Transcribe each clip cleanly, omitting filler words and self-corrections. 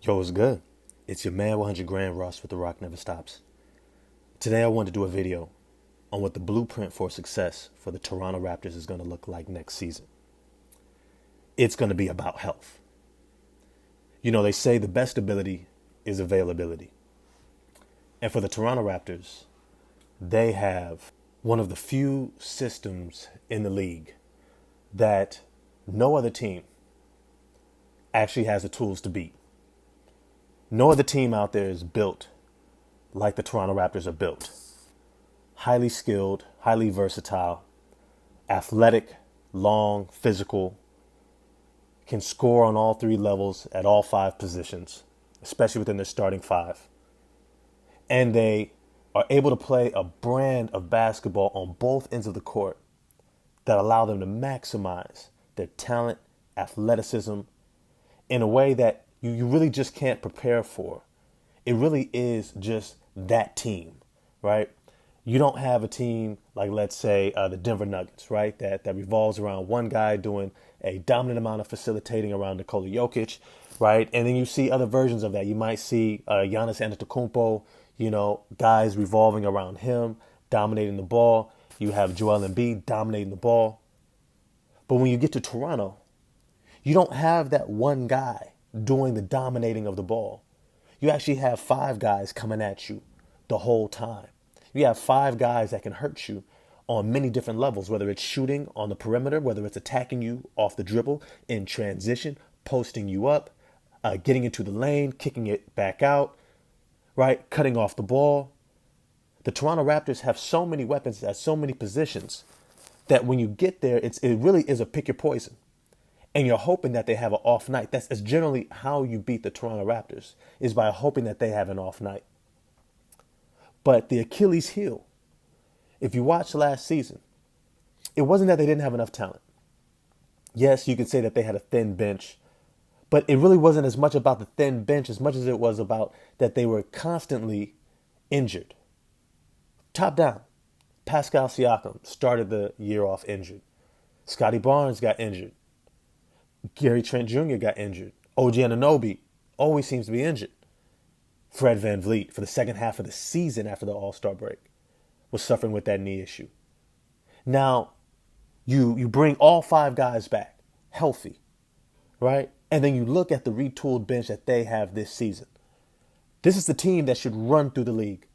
Yo, it's good. It's your man 100 Grand Russ with The Rock Never Stops. Today I wanted to do a video on what the blueprint for success for the Toronto Raptors is going to look like next season. It's going to be about health. You know, they say the best ability is availability. And for the Toronto Raptors, they have one of the few systems in the league that no other team actually has the tools to beat. No other team out there is built like the Toronto Raptors are built. Highly skilled, highly versatile, athletic, long, physical, can score on all three levels at all five positions, especially within their starting five. And they are able to play a brand of basketball on both ends of the court that allow them to maximize their talent, athleticism, in a way that you really just can't prepare for. It really is just that team, right? You don't have a team like, let's say, the Denver Nuggets, right? That revolves around one guy doing a dominant amount of facilitating around Nikola Jokic, right? And then you see other versions of that. You might see Giannis Antetokounmpo, guys revolving around him, dominating the ball. You have Joel Embiid dominating the ball. But when you get to Toronto, you don't have that one guy doing the dominating of the ball. You actually have five guys coming at you the whole time. You have five guys that can hurt you on many different levels, whether it's shooting on the perimeter, whether it's attacking you off the dribble, in transition, posting you up, getting into the lane, kicking it back out, right? Cutting off the ball. The Toronto Raptors have so many weapons at so many positions that when you get there, it really is a pick your poison. And you're hoping that they have an off night. That's generally how you beat the Toronto Raptors, is by hoping that they have an off night. But the Achilles heel, if you watched last season, it wasn't that they didn't have enough talent. Yes, you could say that they had a thin bench, but it really wasn't as much about the thin bench as much as it was about that they were constantly injured. Top down, Pascal Siakam started the year off injured. Scotty Barnes got injured. Gary Trent Jr. got injured. OG Anunoby always seems to be injured. Fred VanVleet, for the second half of the season after the All-Star break, was suffering with that knee issue. Now, you bring all five guys back healthy, right? And then you look at the retooled bench that they have this season. This is the team that should run through the league.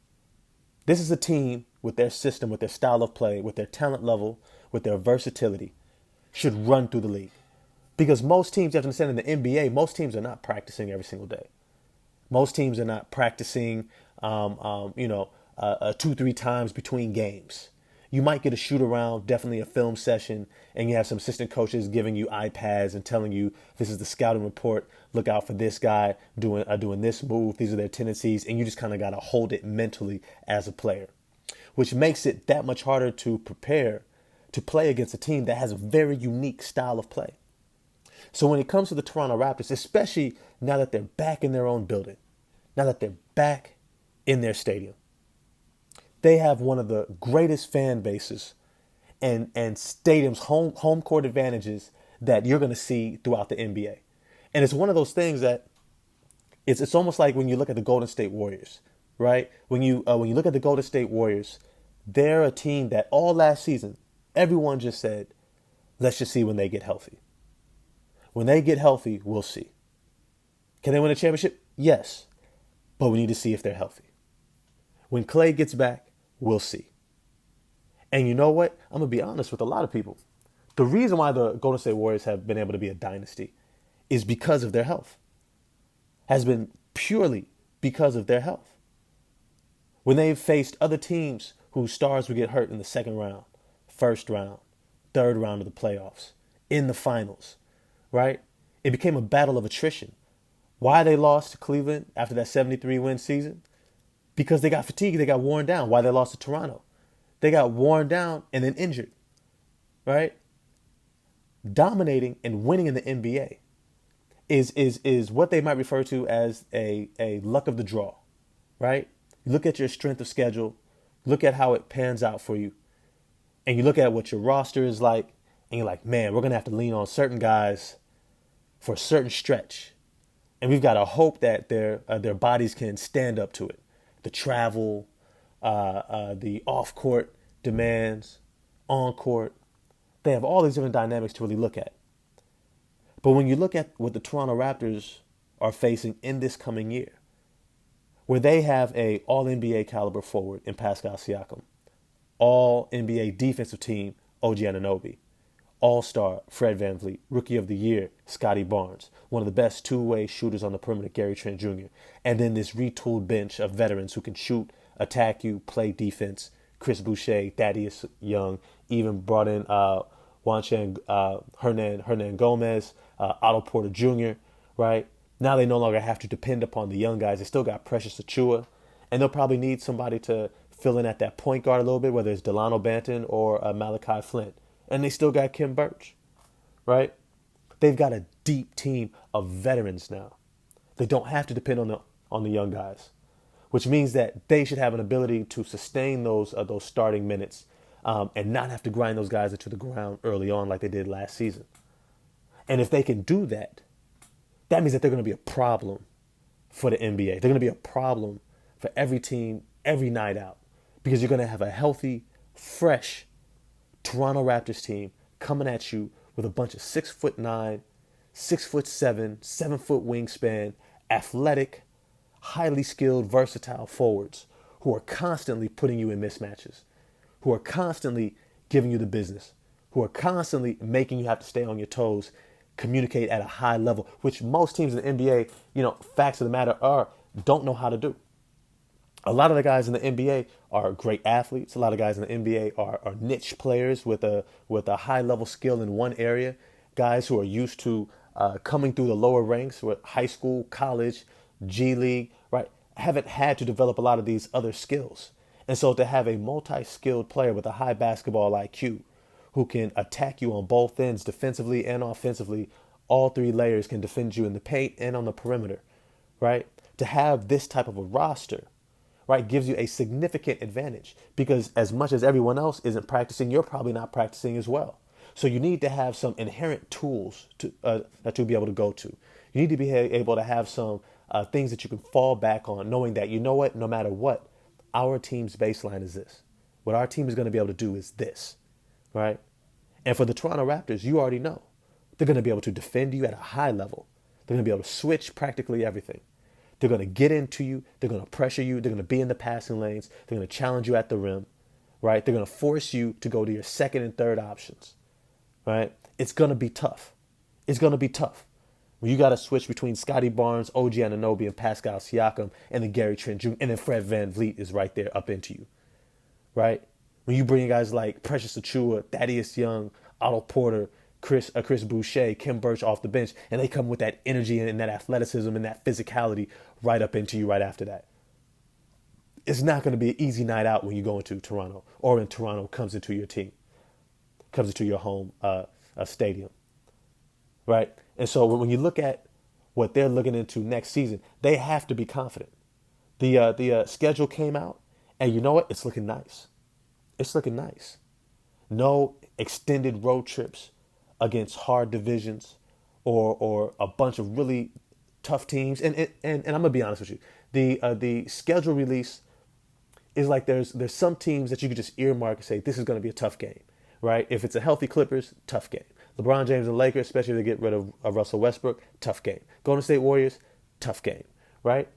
This is a team with their system, with their style of play, with their talent level, with their versatility, should run through the league. Because most teams, you have to understand, in the NBA, most teams are not practicing every single day. Most teams are not practicing, 2-3 times between games. You might get a shoot around, definitely a film session, and you have some assistant coaches giving you iPads and telling you this is the scouting report. Look out for this guy doing this move. These are their tendencies, and you just kind of got to hold it mentally as a player, which makes it that much harder to prepare to play against a team that has a very unique style of play. So when it comes to the Toronto Raptors, especially now that they're back in their own building, now that they're back in their stadium, they have one of the greatest fan bases and stadiums, home court advantages that you're going to see throughout the NBA. And it's one of those things that it's almost like when you look at the Golden State Warriors, right? When you look at the Golden State Warriors, they're a team that all last season, everyone just said, let's just see when they get healthy. When they get healthy, we'll see. Can they win a championship? Yes. But we need to see if they're healthy. When Klay gets back, we'll see. And you know what? I'm going to be honest with a lot of people. The reason why the Golden State Warriors have been able to be a dynasty is because of their health. Has been purely because of their health. When they've faced other teams whose stars would get hurt in the second round, first round, third round of the playoffs, in the finals, right? It became a battle of attrition. Why they lost to Cleveland after that 73-win season? Because they got fatigued, they got worn down. Why they lost to Toronto? They got worn down and then injured, right? Dominating and winning in the NBA is what they might refer to as a luck of the draw, right? You look at your strength of schedule, look at how it pans out for you, and you look at what your roster is like, and you're like, man, we're going to have to lean on certain guys for a certain stretch. and we've got to hope that their bodies can stand up to it. The travel, the off court demands, on court, they have all these different dynamics to really look at. But when you look at what the Toronto Raptors are facing in this coming year, where they have a All NBA caliber forward in Pascal Siakam, All NBA defensive team OG Anunoby, All-Star Fred VanVleet, Rookie of the Year Scotty Barnes, one of the best two-way shooters on the perimeter Gary Trent Jr., and then this retooled bench of veterans who can shoot, attack you, play defense. Chris Boucher, Thaddeus Young, even brought in Juanchen Hernan Gomez, Otto Porter Jr., right? Now they no longer have to depend upon the young guys. They still got Precious Achua, and they'll probably need somebody to fill in at that point guard a little bit, whether it's Delano Banton or Malachi Flint. And they still got Kim Birch, right? They've got a deep team of veterans now. They don't have to depend on the young guys, which means that they should have an ability to sustain those starting minutes and not have to grind those guys into the ground early on like they did last season. And if they can do that, that means that they're going to be a problem for the NBA. They're going to be a problem for every team, every night out, because you're going to have a healthy, fresh Toronto Raptors team coming at you with a bunch of 6'9", 6'7", 7-foot wingspan, athletic, highly skilled, versatile forwards who are constantly putting you in mismatches, who are constantly giving you the business, who are constantly making you have to stay on your toes, communicate at a high level, which most teams in the NBA, facts of the matter are, don't know how to do. A lot of the guys in the NBA are great athletes. A lot of guys in the NBA are niche players with a high level skill in one area. Guys who are used to coming through the lower ranks with high school, college, G League, right? Haven't had to develop a lot of these other skills. And so to have a multi-skilled player with a high basketball IQ who can attack you on both ends, defensively and offensively, all three layers, can defend you in the paint and on the perimeter, right? To have this type of a roster, right, gives you a significant advantage, because as much as everyone else isn't practicing, you're probably not practicing as well. So you need to have some inherent tools that you'll be able to go to. You need to be able to have some things that you can fall back on, knowing that, no matter what, our team's baseline is this. What our team is going to be able to do is this, right? And for the Toronto Raptors, you already know. They're going to be able to defend you at a high level. They're going to be able to switch practically everything. They're going to get into you. They're going to pressure you. They're going to be in the passing lanes. They're going to challenge you at the rim, right? They're going to force you to go to your second and third options, right? It's going to be tough. It's going to be tough. When you got to switch between Scotty Barnes, OG Anunoby, and Pascal Siakam, and then Gary Trent Jr., and then Fred VanVleet is right there up into you, right? When you bring guys like Precious Achua, Thaddeus Young, Otto Porter, Chris Boucher, Kim Birch off the bench, and they come with that energy and that athleticism and that physicality right up into you right after that. It's not going to be an easy night out when you go into Toronto, or when Toronto comes into your team, comes into your home stadium, right? And so when you look at what they're looking into next season, they have to be confident. The schedule came out, and you know what? It's looking nice. It's looking nice. No extended road trips against hard divisions or a bunch of really tough teams. And I'm gonna be honest with you, the schedule release is like there's some teams that you could just earmark and say this is gonna be a tough game, right? If it's a healthy Clippers, tough game. LeBron James and Lakers, especially if they get rid of Russell Westbrook, tough game. Golden State Warriors, tough game, right?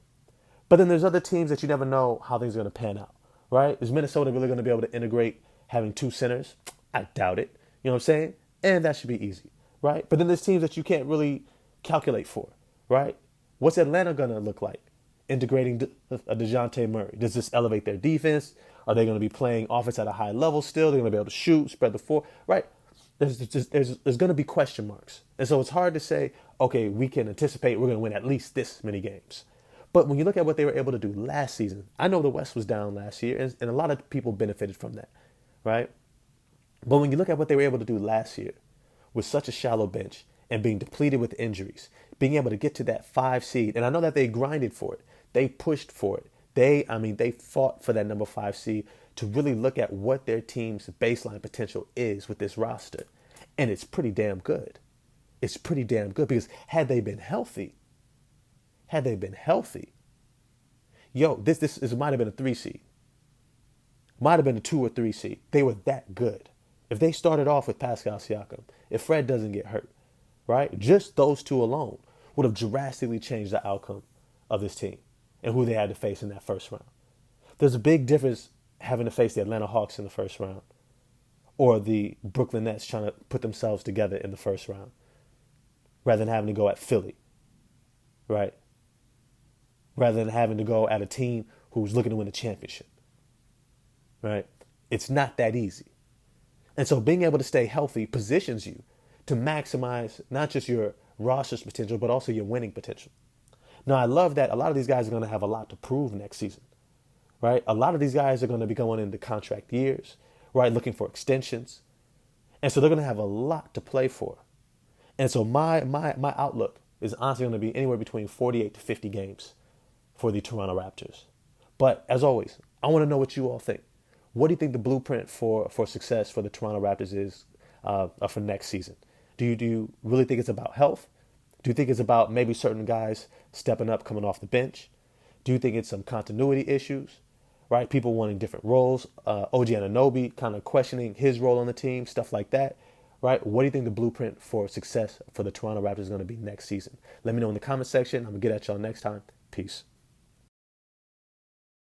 But then there's other teams that you never know how things are gonna pan out, right? Is Minnesota really gonna be able to integrate having two centers? I doubt it. You know what I'm saying? And that should be easy, right? But then there's teams that you can't really calculate for, right? What's Atlanta going to look like integrating DeJounte Murray? Does this elevate their defense? Are they going to be playing offense at a high level still? They're going to be able to shoot, spread the floor, right? There's going to be question marks. And so it's hard to say, okay, we can anticipate we're going to win at least this many games. But when you look at what they were able to do last season, I know the West was down last year, and a lot of people benefited from that, right? But when you look at what they were able to do last year with such a shallow bench and being depleted with injuries, being able to get to that 5 seed, and I know that they grinded for it. They pushed for it. They fought for that number 5 seed to really look at what their team's baseline potential is with this roster. And it's pretty damn good. It's pretty damn good because had they been healthy, Had they been healthy, this might have been a 3 seed, might have been a 2 or 3 seed. They were that good. If they started off with Pascal Siakam, if Fred doesn't get hurt, right? Just those two alone would have drastically changed the outcome of this team and who they had to face in that first round. There's a big difference having to face the Atlanta Hawks in the first round or the Brooklyn Nets trying to put themselves together in the first round rather than having to go at Philly, right? Rather than having to go at a team who's looking to win a championship, right? It's not that easy. And so being able to stay healthy positions you to maximize not just your roster's potential, but also your winning potential. Now, I love that a lot of these guys are going to have a lot to prove next season, right? A lot of these guys are going to be going into contract years, right? Looking for extensions. And so they're going to have a lot to play for. And so my outlook is honestly going to be anywhere between 48 to 50 games for the Toronto Raptors. But as always, I want to know what you all think. What do you think the blueprint for success for the Toronto Raptors is for next season? Do you really think it's about health? Do you think it's about maybe certain guys stepping up, coming off the bench? Do you think it's some continuity issues, right? People wanting different roles. OG Anunoby kind of questioning his role on the team, stuff like that, right? What do you think the blueprint for success for the Toronto Raptors is going to be next season? Let me know in the comment section. I'm going to get at y'all next time. Peace.